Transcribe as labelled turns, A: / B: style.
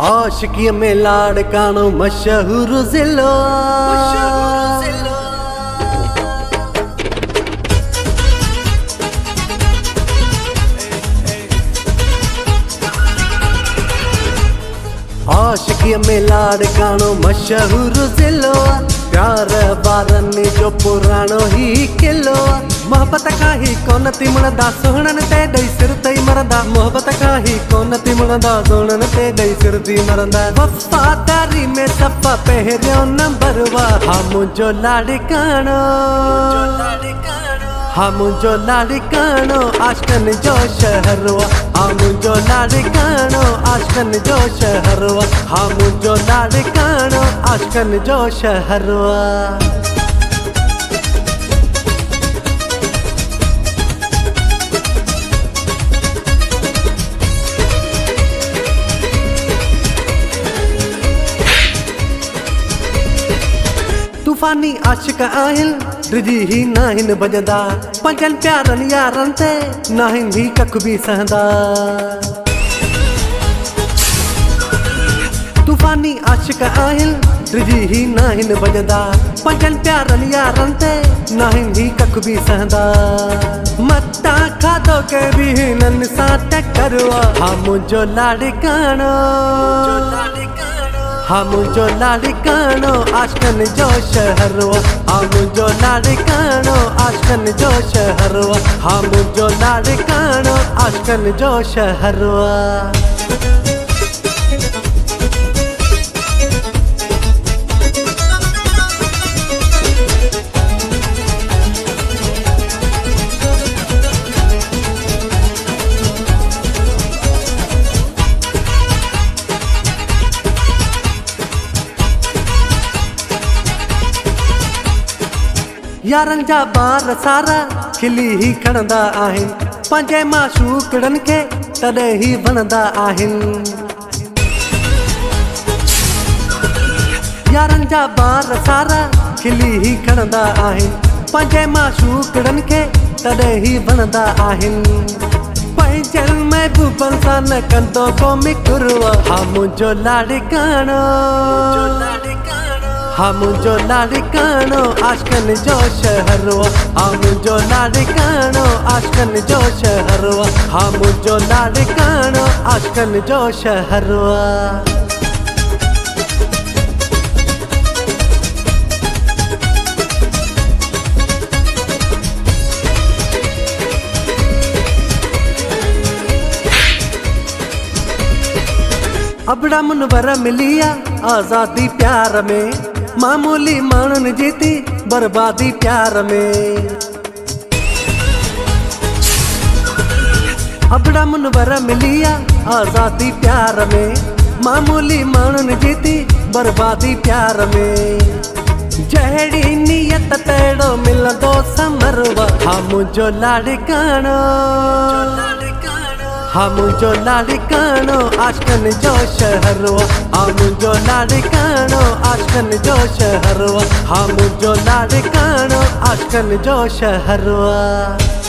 A: आशिकी में लाड़कानो मशहूर जिलो आशिकी में लाड़कानो मशहूर जिलो प्यार बारन जो पुरानो ही किलो मोहब्बत का ही कोन तिमणदा सोहणन ते दई सिर तई मरदा मोहब्बत का ही कोन तिमणदा सोहणन ते दई सिर ती मरदा वफादारी में सफा पहरियो नंबर वा मुझो लाड़कानो मुझो लाड़कानो आशिकन जो शहरवा मुझो लाड़कानो आशिकन जो शहरवा मुझो लाड़कानो आशिकन जो शहरवा तूफानी आशिक आहिन रिजी ही नाहिन बजदा पंजन प्यारन यारन ते नाहिन भी कख भी सहंदा तूफानी आशिक आहिन रिजी ही नाहिन बजदा पंजन प्यारन यारन ते नाहिन भी कख भी सहंदा मत्ता खादो के भी नन सा टकरवा मुझो लाड़कानो मुझो लाड़कानो आशिकन जो शहरवा मुझो लाड़कानो आशिकन जो शहरवा मुझो लाड़कानो आशिकन जो शहरवा यारन जा बार सारा खिली ही खड़ंदा आहिन पंजे माशूकड़न के तॾे ही वणंदा आहिन यारन जा बार सारा खिली ही खड़ंदा आहिन पंजे माशूकड़न के तॾे ही वणंदा आहिन पंजन महबूबन सां न कंदो को मिकुरवा मुझो लाड़कानो मुझो लाड़कानो आशिकन जो शहरवा मुझो लाड़कानो आशिकन जो शहरवा मुझो लाड़कानो आशिकन जो शहरवा अबड़ा मुनवर मिलिया आजादी प्यार में मामूली मानन जीती बर्बादी प्यार में अबड़ा मुनवर मिलिया आजादी प्यार में मामूली मानन जीती बर्बादी प्यार में जहड़ी नियत तेड़ो मिलंदो समरवा मुझो लाड़कानो मुझो लाड़कानो आशिकन जो शहरवा मुझो लाड़कानो आशिकन जो शहरवा मुझो लाड़कानो आशिकन जो शहरवा।